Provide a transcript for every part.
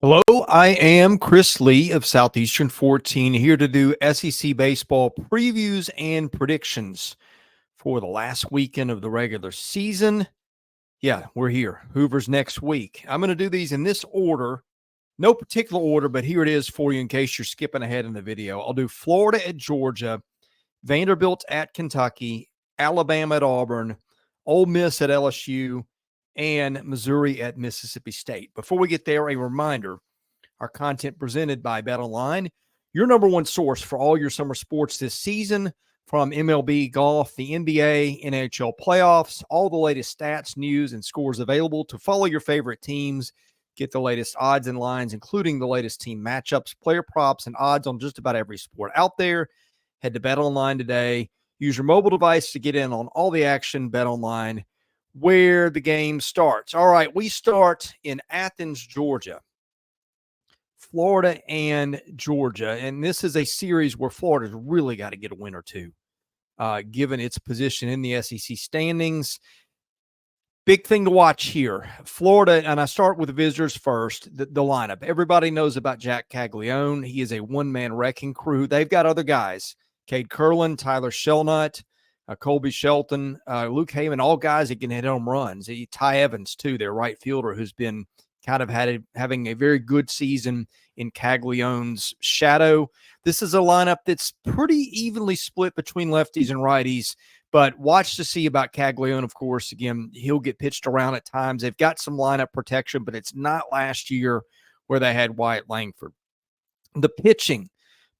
Hello, I am Chris Lee of Southeastern 14 here to do SEC baseball previews and predictions for the last weekend of the regular season. Yeah, we're here. Hoover's next week. I'm going to do these in this order, no particular order, but here it is for you in case you're skipping ahead in the video. I'll do Florida at Georgia, Vanderbilt at Kentucky, Alabama at Auburn, Ole Miss at LSU, and Missouri at Mississippi State. Before we get there, a reminder, our content presented by BetOnline, your number one source for all your summer sports this season, from MLB, golf, the NBA, NHL playoffs, all the latest stats, news, and scores available to follow your favorite teams. Get the latest odds and lines, including the latest team matchups, player props, and odds on just about every sport out there. Head to BetOnline today. Use your mobile device to get in on all the action. BetOnline, where the game starts. All right, we start in Athens, Georgia. Florida and Georgia. And this is a series where Florida's really got to get a win or two, given its position in the SEC standings. Big thing to watch here. Florida, and I start with the visitors first, the lineup. Everybody knows about Jack Caglione. He is a one-man wrecking crew. They've got other guys, Cade Curlin, Tyler Shelnut, Colby Shelton, Luke Heyman, all guys that can hit home runs. Ty Evans, too, their right fielder, who's been kind of having a very good season in Caglione's shadow. This is a lineup that's pretty evenly split between lefties and righties, but watch to see about Caglione, of course. Again, he'll get pitched around at times. They've got some lineup protection, but it's not last year where they had Wyatt Langford. The pitching,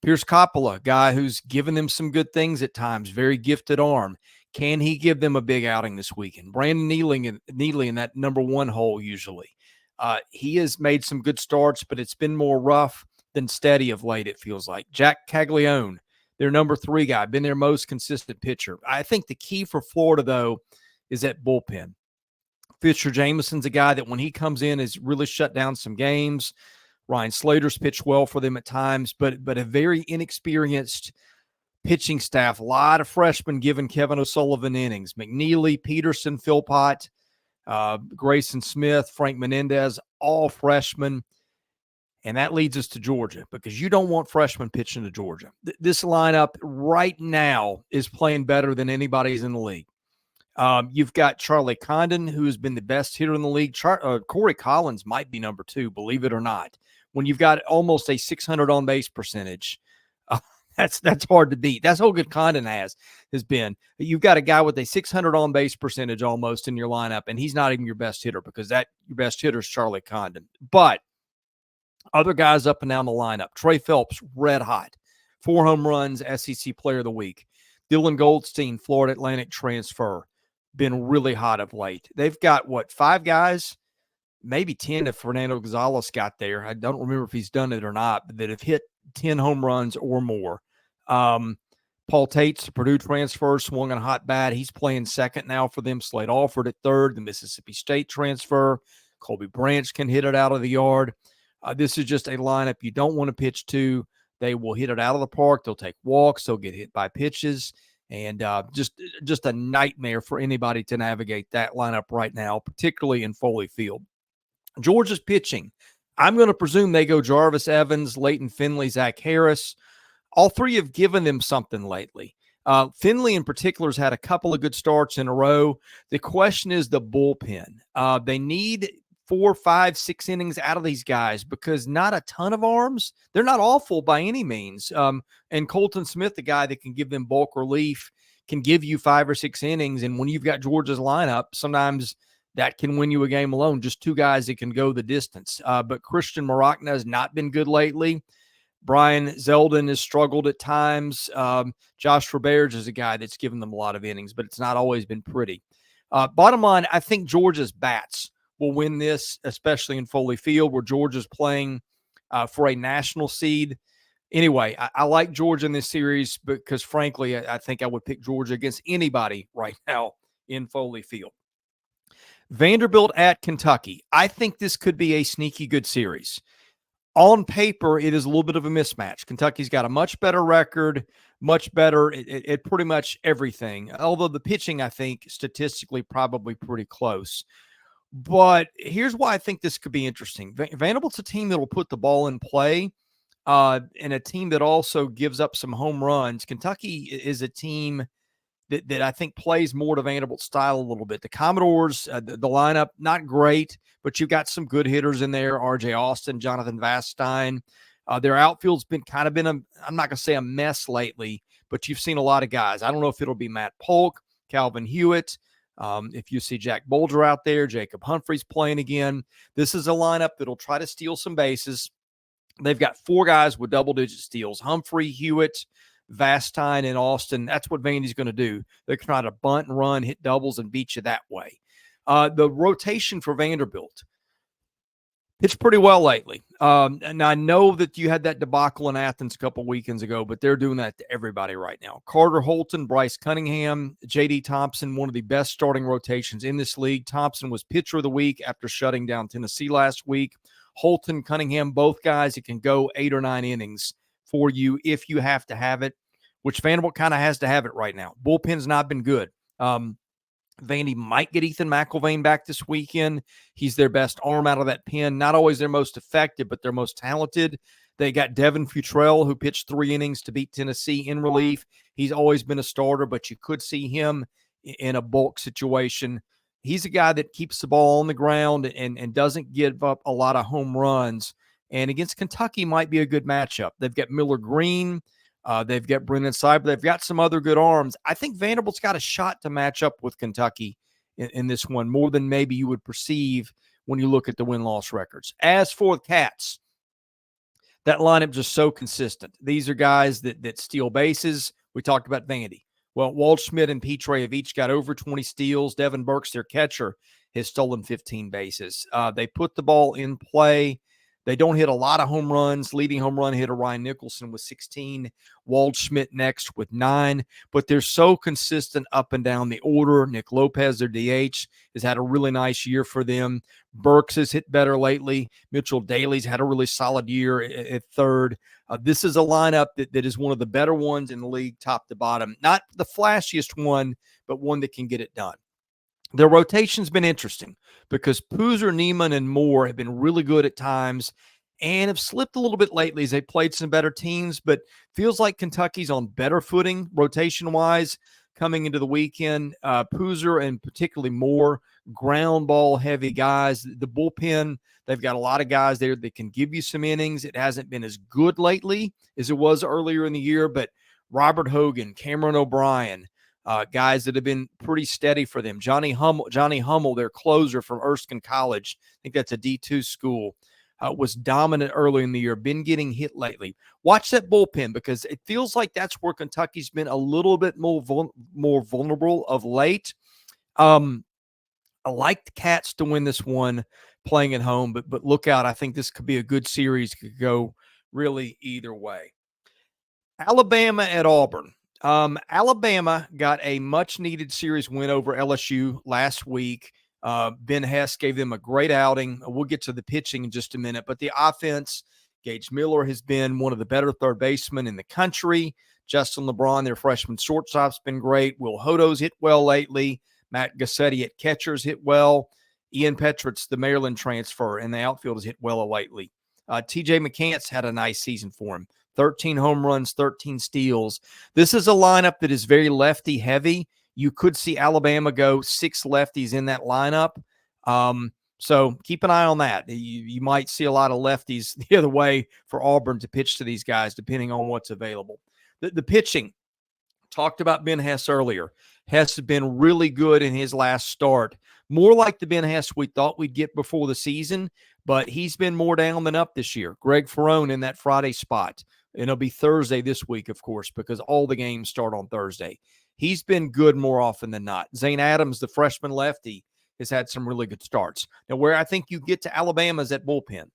Pierce Coppola, guy who's given them some good things at times, very gifted arm. Can he give them a big outing this weekend? Brandon Neely in that number one hole usually. He has made some good starts, but it's been more rough than steady of late, it feels like. Jack Caglione, their number three guy, been their most consistent pitcher. I think the key for Florida, though, is that bullpen. Fisher Jameson's a guy that when he comes in has really shut down some games. Ryan Slater's pitched well for them at times, but a very inexperienced pitching staff. A lot of freshmen giving Kevin O'Sullivan innings. McNeely, Peterson, Philpott, Grayson Smith, Frank Menendez, all freshmen. And that leads us to Georgia because you don't want freshmen pitching to Georgia. This lineup right now is playing better than anybody's in the league. You've got Charlie Condon, who has been the best hitter in the league. Corey Collins might be number two, believe it or not. When you've got almost a 600 on-base percentage, that's hard to beat. That's how good Condon has been. You've got a guy with a 600 on-base percentage almost in your lineup, and he's not even your best hitter because your best hitter is Charlie Condon. But other guys up and down the lineup. Trey Phelps, red hot. 4 home runs, SEC Player of the Week. Dylan Goldstein, Florida Atlantic transfer, been really hot of late. They've got, 5 guys? Maybe 10 if Fernando Gonzalez got there. I don't remember if he's done it or not, but that have hit 10 home runs or more. Paul Tate's the Purdue transfer, swung on a hot bat. He's playing second now for them. Slade Alford at third, the Mississippi State transfer. Colby Branch can hit it out of the yard. This is just a lineup you don't want to pitch to. They will hit it out of the park. They'll take walks. They'll get hit by pitches. And just a nightmare for anybody to navigate that lineup right now, particularly in Foley Field. Georgia's pitching. I'm going to presume they go Jarvis Evans, Leighton Finley, Zach Harris. All three have given them something lately. Finley in particular has had a couple of good starts in a row. The question is the bullpen. They need 4, 5, 6 innings out of these guys because not a ton of arms. They're not awful by any means. And Colton Smith, the guy that can give them bulk relief, can give you 5 or 6 innings. And when you've got Georgia's lineup, sometimes that can win you a game alone. Just 2 guys that can go the distance. But Christian Maracna has not been good lately. Brian Zeldin has struggled at times. Josh Roberge is a guy that's given them a lot of innings, but it's not always been pretty. Bottom line, I think Georgia's bats will win this, especially in Foley Field, where Georgia's playing for a national seed. Anyway, I like Georgia in this series because, frankly, I think I would pick Georgia against anybody right now in Foley Field. Vanderbilt at Kentucky. I think this could be a sneaky good series. On paper, it is a little bit of a mismatch. Kentucky's got a much better record, much better at pretty much everything, although the pitching, I think, statistically probably pretty close. But here's why I think this could be interesting. Vanderbilt's a team that will put the ball in play, and a team that also gives up some home runs. Kentucky is a team that I think plays more to Vanderbilt's style a little bit. The Commodores, the lineup, not great, but you've got some good hitters in there. R.J. Austin, Jonathan Vastine. Their outfield's been I'm not going to say a mess lately, but you've seen a lot of guys. I don't know if it'll be Matt Polk, Calvin Hewitt. If you see Jack Bolger out there, Jacob Humphreys playing again. This is a lineup that'll try to steal some bases. They've got 4 guys with double-digit steals: Humphrey, Hewitt, Vastine, and Austin. That's what Vandy's going to do. They're trying to bunt and run, hit doubles, and beat you that way. The rotation for Vanderbilt pitched pretty well lately. And I know that you had that debacle in Athens a couple weekends ago, but they're doing that to everybody right now. Carter Holton, Bryce Cunningham, J.D. Thompson, one of the best starting rotations in this league. Thompson was pitcher of the week after shutting down Tennessee last week. Holton, Cunningham, both guys that can go 8 or 9 innings for you if you have to have it, which Vanderbilt kind of has to have it right now. Bullpen's not been good. Vandy might get Ethan McIlvain back this weekend. He's their best arm out of that pen. Not always their most effective, but their most talented. They got Devin Futrell, who pitched 3 innings to beat Tennessee in relief. He's always been a starter, but you could see him in a bulk situation. He's a guy that keeps the ball on the ground and doesn't give up a lot of home runs. And against Kentucky might be a good matchup. They've got Miller Green. They've got Brendan Cyber. They've got some other good arms. I think Vanderbilt's got a shot to match up with Kentucky in this one, more than maybe you would perceive when you look at the win-loss records. As for the Cats, that lineup just so consistent. These are guys that steal bases. We talked about Vandy. Well, Waldschmidt and Petre have each got over 20 steals. Devin Burks, their catcher, has stolen 15 bases. They put the ball in play. They don't hit a lot of home runs. Leading home run hitter Ryan Nicholson with 16. Waldschmidt next with 9. But they're so consistent up and down the order. Nick Lopez, their DH, has had a really nice year for them. Burks has hit better lately. Mitchell Daly's had a really solid year at third. This is a lineup that is one of the better ones in the league, top to bottom. Not the flashiest one, but one that can get it done. Their rotation's been interesting because Poozer, Neiman, and Moore have been really good at times and have slipped a little bit lately as they played some better teams, but feels like Kentucky's on better footing rotation-wise coming into the weekend. Poozer and particularly Moore, ground ball heavy guys. The bullpen, they've got a lot of guys there that can give you some innings. It hasn't been as good lately as it was earlier in the year, but Robert Hogan, Cameron O'Brien, guys that have been pretty steady for them. Johnny Hummel, their closer from Erskine College, I think that's a D2 school, was dominant early in the year, been getting hit lately. Watch that bullpen because it feels like that's where Kentucky's been a little bit more vulnerable of late. I like the Cats to win this one playing at home, but look out. I think this could be a good series. Could go really either way. Alabama at Auburn. Alabama got a much-needed series win over LSU last week. Ben Hess gave them a great outing. We'll get to the pitching in just a minute, but the offense, Gage Miller has been one of the better third basemen in the country. Justin LeBron, their freshman shortstop's been great. Will Hodo's hit well lately. Matt Gassetti at catcher's hit well. Ian Petritz, the Maryland transfer, and the outfield has hit well lately. TJ McCants had a nice season for him. 13 home runs, 13 steals. This is a lineup that is very lefty heavy. You could see Alabama go 6 lefties in that lineup. So keep an eye on that. You might see a lot of lefties the other way for Auburn to pitch to these guys, depending on what's available. The pitching, talked about Ben Hess earlier. Hess has been really good in his last start. More like the Ben Hess we thought we'd get before the season, but he's been more down than up this year. Greg Ferrone in that Friday spot. And it'll be Thursday this week, of course, because all the games start on Thursday. He's been good more often than not. Zane Adams, the freshman lefty, has had some really good starts. Now, where I think you get to Alabama is at bullpen.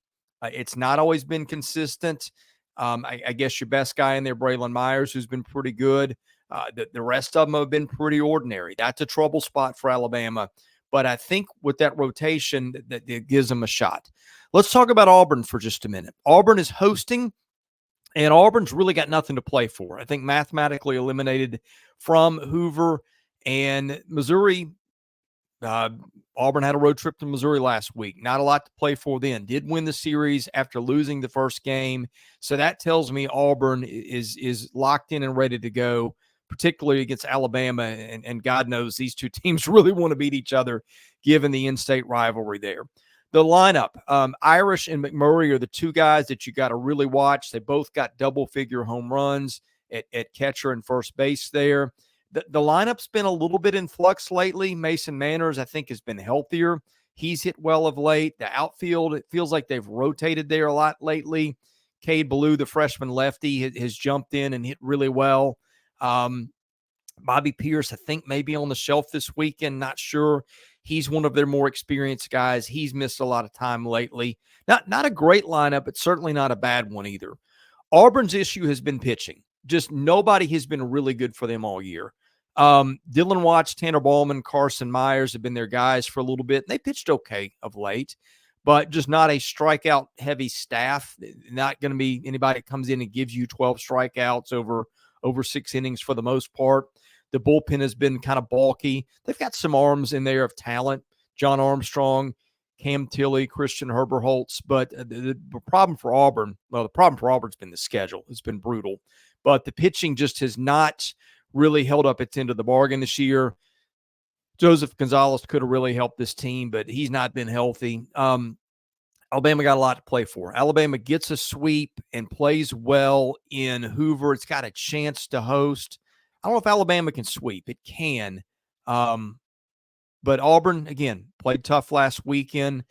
It's not always been consistent. I guess your best guy in there, Braylon Myers, who's been pretty good. The rest of them have been pretty ordinary. That's a trouble spot for Alabama. But I think with that rotation, that gives them a shot. Let's talk about Auburn for just a minute. Auburn is hosting, and Auburn's really got nothing to play for. I think mathematically eliminated from Hoover, and Missouri Uh, Auburn had a road trip to Missouri last week. Not a lot to play for then. Did win the series after losing the first game. So that tells me Auburn is locked in and ready to go, particularly against Alabama. And God knows these two teams really want to beat each other given the in-state rivalry there. The lineup, Irish and McMurray are the two guys that you got to really watch. They both got double-figure home runs at catcher and first base there. The lineup's been a little bit in flux lately. Mason Manners, I think, has been healthier. He's hit well of late. The outfield, it feels like they've rotated there a lot lately. Cade Ballou, the freshman lefty, has jumped in and hit really well. Bobby Pierce, I think, maybe on the shelf this weekend. Not sure. He's one of their more experienced guys. He's missed a lot of time lately. Not a great lineup, but certainly not a bad one either. Auburn's issue has been pitching. Just nobody has been really good for them all year. Dylan Watts, Tanner Ballman, Carson Myers have been their guys for a little bit. They pitched okay of late, but just not a strikeout heavy staff. Not going to be anybody that comes in and gives you 12 strikeouts over 6 innings for the most part. The bullpen has been kind of bulky. They've got some arms in there of talent. John Armstrong, Cam Tilley, Christian Herberholtz. But the problem for Auburn, well, the problem for Auburn's been the schedule. It's been brutal. But the pitching just has not really held up its end of the bargain this year. Joseph Gonzalez could have really helped this team, but he's not been healthy. Alabama got a lot to play for. Alabama gets a sweep and plays well in Hoover. It's got a chance to host. I don't know if Alabama can sweep. It can. But Auburn, again, played tough last weekend.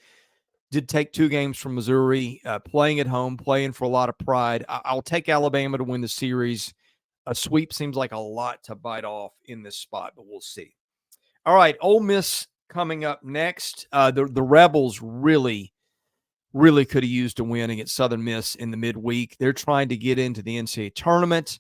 Did take 2 games from Missouri, playing at home, playing for a lot of pride. I'll take Alabama to win the series. A sweep seems like a lot to bite off in this spot, but we'll see. All right, Ole Miss coming up next. The Rebels really could have used a win against Southern Miss in the midweek. They're trying to get into the NCAA tournament.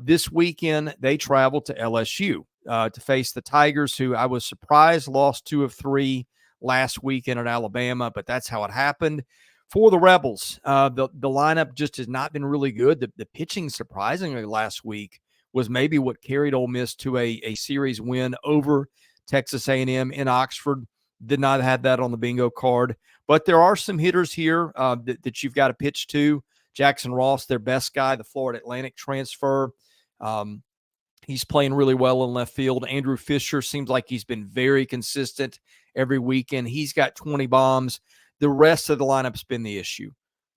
This weekend, they travel to LSU to face the Tigers, who I was surprised lost 2 of 3 last weekend at Alabama, but that's how it happened. For the Rebels, the lineup just has not been really good. The pitching, surprisingly, last week was maybe what carried Ole Miss to a series win over Texas A&M in Oxford. Did not have that on the bingo card. But there are some hitters here that you've got to pitch to. Jackson Ross, their best guy, the Florida Atlantic transfer. He's playing really well in left field. Andrew Fisher seems like he's been very consistent every weekend. He's got 20 bombs. The rest of the lineup's been the issue.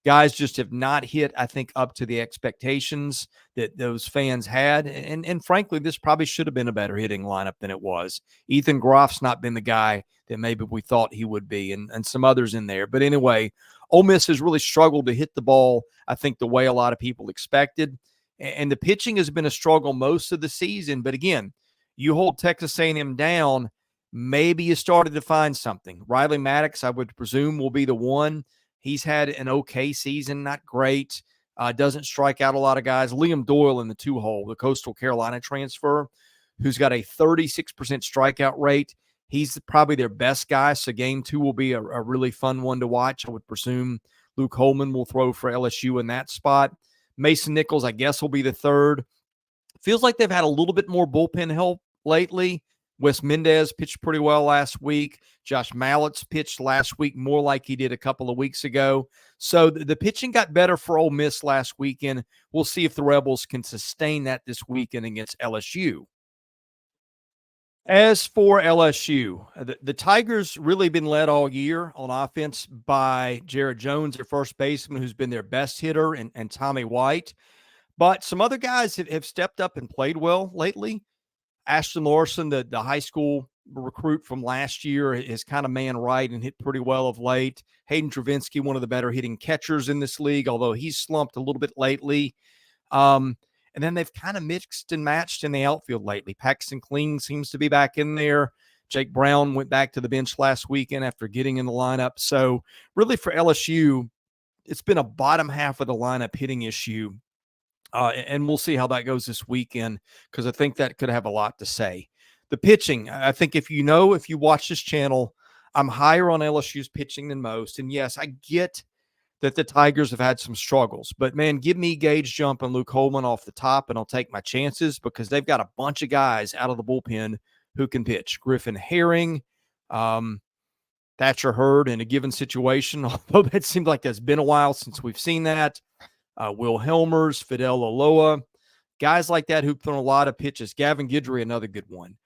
Guys just have not hit, I think, up to the expectations that those fans had. And frankly, this probably should have been a better hitting lineup than it was. Ethan Groff's not been the guy that maybe we thought he would be, and some others in there. But anyway, Ole Miss has really struggled to hit the ball, I think, the way a lot of people expected. And the pitching has been a struggle most of the season. But again, you hold Texas A&M down, maybe you started to find something. Riley Maddox, I would presume, will be the one. He's had an okay season, not great. Doesn't strike out a lot of guys. Liam Doyle in the 2-hole, the Coastal Carolina transfer, who's got a 36% strikeout rate. He's probably their best guy, so game 2 will be a really fun one to watch. I would presume Luke Holman will throw for LSU in that spot. Mason Nichols, I guess, will be the 3rd. Feels like they've had a little bit more bullpen help lately. Wes Mendez pitched pretty well last week. Josh Mallett's pitched last week more like he did a couple of weeks ago. So the pitching got better for Ole Miss last weekend. We'll see if the Rebels can sustain that this weekend against LSU. As for LSU, the Tigers really been led all year on offense by Jared Jones, their first baseman, who's been their best hitter, and Tommy White. But some other guys have stepped up and played well lately. Ashton Larson, the high school recruit from last year, is kind of man right and hit pretty well of late. Hayden Travinsky, one of the better hitting catchers in this league, although he's slumped a little bit lately. And then they've kind of mixed and matched in the outfield lately. Paxton Kling seems to be back in there. Jake Brown went back to the bench last weekend after getting in the lineup. So really for LSU, it's been a bottom half of the lineup hitting issue. And we'll see how that goes this weekend, because I think that could have a lot to say. The pitching, I think if you watch this channel, I'm higher on LSU's pitching than most. And yes, I get that the Tigers have had some struggles. But, man, give me Gage Jump and Luke Holman off the top, and I'll take my chances, because they've got a bunch of guys out of the bullpen who can pitch. Griffin Herring, Thatcher Hurd in a given situation, although that seems like that's been a while since we've seen that. Will Helmers, Fidel Oloa, guys like that who've thrown a lot of pitches. Gavin Guidry, another good one.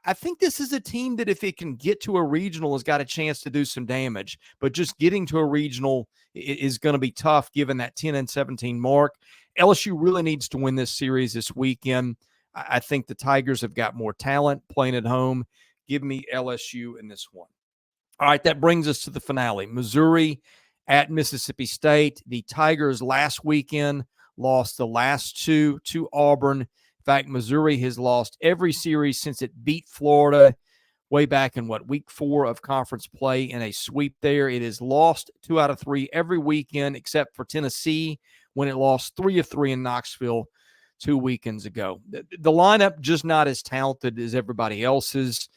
I think this is a team that if it can get to a regional has got a chance to do some damage, but just getting to a regional is going to be tough given that 10-17 mark. LSU really needs to win this series this weekend. I think the Tigers have got more talent playing at home. Give me LSU in this one. All right, that brings us to the finale. Missouri at Mississippi State. The Tigers last weekend lost the last two to Auburn. In fact, Missouri has lost every series since it beat Florida way back in week 4 of conference play in a sweep there. It has lost 2 out of 3 every weekend except for Tennessee when it lost 3 of 3 in Knoxville 2 weekends ago. The lineup just not as talented as everybody else's.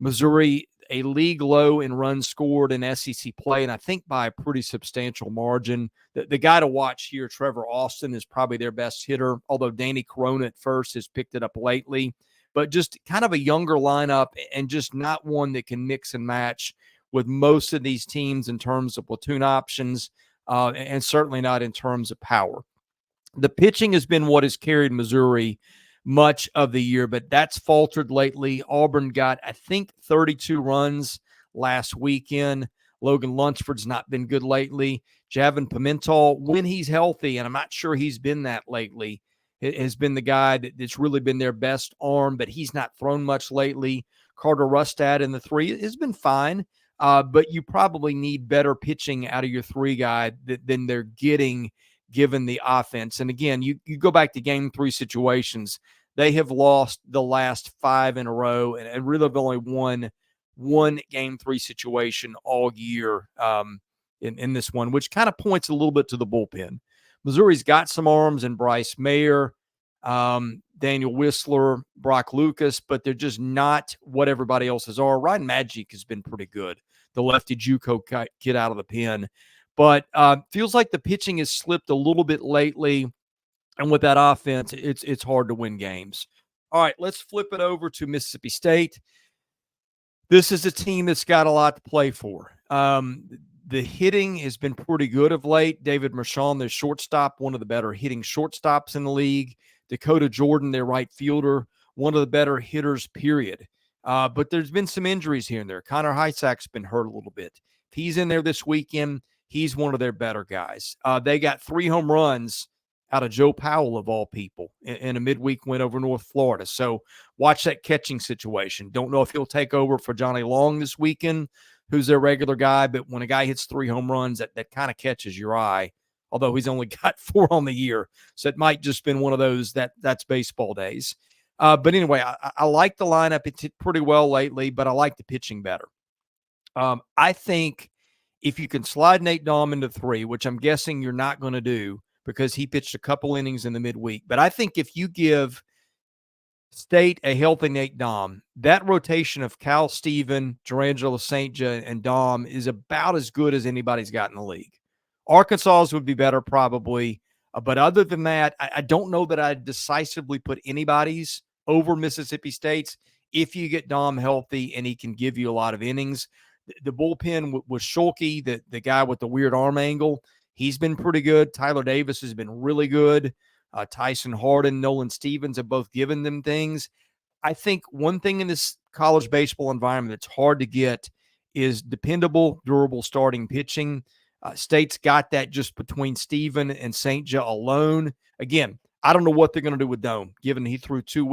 Missouri, a league low in runs scored in SEC play, and I think by a pretty substantial margin. The guy to watch here, Trevor Austin, is probably their best hitter, although Danny Corona at first has picked it up lately. But just kind of a younger lineup and just not one that can mix and match with most of these teams in terms of platoon options and certainly not in terms of power. The pitching has been what has carried Missouri much of the year, but that's faltered lately. Auburn got, I think, 32 runs last weekend. Logan Lunsford's not been good lately. Javin Pimentel, when he's healthy, and I'm not sure he's been that lately, has been the guy that's really been their best arm, but he's not thrown much lately. Carter Rustad in the 3 has been fine, but you probably need better pitching out of your 3 guy than they're getting given the offense. And again, you go back to game 3 situations. They have lost the last 5 in a row and really have only won one game 3 situation all year in this one, which kind of points a little bit to the bullpen. Missouri's got some arms in Bryce Mayer, Daniel Whistler, Brock Lucas, but they're just not what everybody else's are. Ryan Magic has been pretty good, the lefty JUCO kid out of the pen. But feels like the pitching has slipped a little bit lately. And with that offense, it's hard to win games. All right, let's flip it over to Mississippi State. This is a team that's got a lot to play for. The hitting has been pretty good of late. David Mershon, their shortstop, one of the better hitting shortstops in the league. Dakota Jordan, their right fielder, one of the better hitters, period. But there's been some injuries here and there. Connor Heisack's been hurt a little bit. If he's in there this weekend, he's one of their better guys. They got 3 home runs out of Joe Powell, of all people, in a midweek win over North Florida. So watch that catching situation. Don't know if he'll take over for Johnny Long this weekend, who's their regular guy, but when a guy hits 3 home runs, that kind of catches your eye, although he's only got 4 on the year. So it might just been one of those that's baseball days. But anyway, I like the lineup. It's hit pretty well lately, but I like the pitching better. I think if you can slide Nate Dahm into 3, which I'm guessing you're not going to do because he pitched a couple innings in the midweek, but I think if you give State a healthy Nate Dahm, that rotation of Cal Steven, Durangelo St. John, and Dahm is about as good as anybody's got in the league. Arkansas's would be better probably, but other than that, I don't know that I'd decisively put anybody's over Mississippi State's if you get Dahm healthy and he can give you a lot of innings. The bullpen was Schulke, the guy with the weird arm angle. He's been pretty good. Tyler Davis has been really good. Tyson Harden, Nolan Stevens have both given them things. I think one thing in this college baseball environment that's hard to get is dependable, durable starting pitching. State's got that just between Steven and St. John alone. Again, I don't know what they're going to do with Dohm, given he threw 2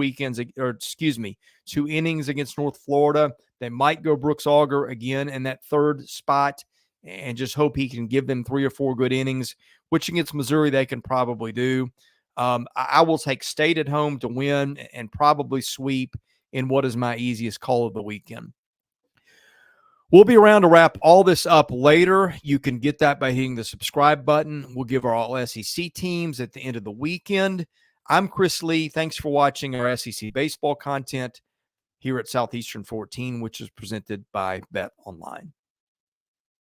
innings against North Florida. They might go Brooks Auger again in that 3rd spot and just hope he can give them 3 or 4 good innings, which against Missouri they can probably do. I will take State at home to win and probably sweep in what is my easiest call of the weekend. We'll be around to wrap all this up later. You can get that by hitting the subscribe button. We'll give our all SEC teams at the end of the weekend. I'm Chris Lee. Thanks for watching our SEC baseball content here at Southeastern 14, which is presented by Bet Online.